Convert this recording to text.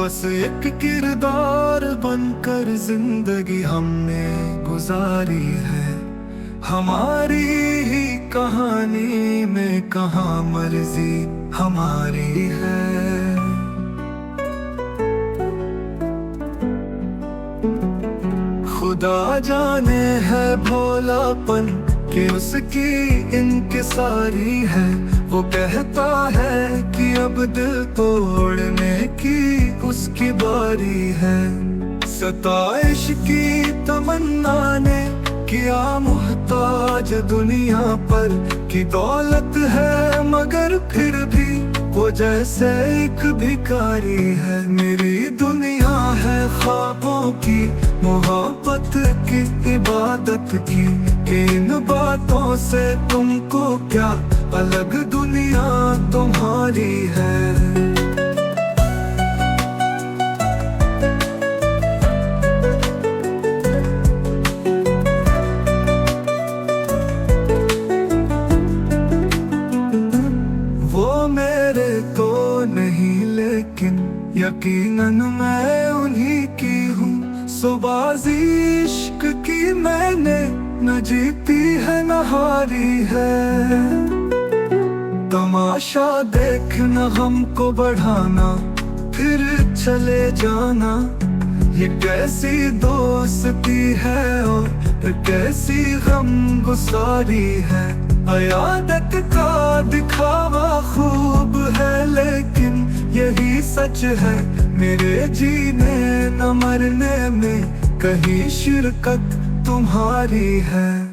बस एक किरदार बनकर जिंदगी हमने गुजारी है। हमारी ही कहानी में कहाँ मर्जी हमारी है। खुदा जाने है भोलापन कि उसकी इंकिसारी है। वो कहता है कि अब दिल तोड़ने की उसकी बारी है। सताइश की तमन्ना ने किया मुहताज दुनिया पर की दौलत है, मगर फिर भी वो जैसे एक भिखारी है। मेरी दुनिया है ख्वाबों की, मोहब्बत की, इबादत की। इन बातों से तुमको क्या, अलग दुनिया तुम्हारी है। मेरे तो नहीं लेकिन यकीनन मैं उन्हीं की हूँ। सुबाजी इश्क की मैंने न जीती है न हारी है। तमाशा देखना हमको बढ़ाना फिर चले जाना, ये कैसी दोस्ती है और कैसी गम गुसारी है। अयादत का दिखावा खूब है लेकिन यही सच है। मेरे जीने न मरने में कहीं शिरकत तुम्हारी है।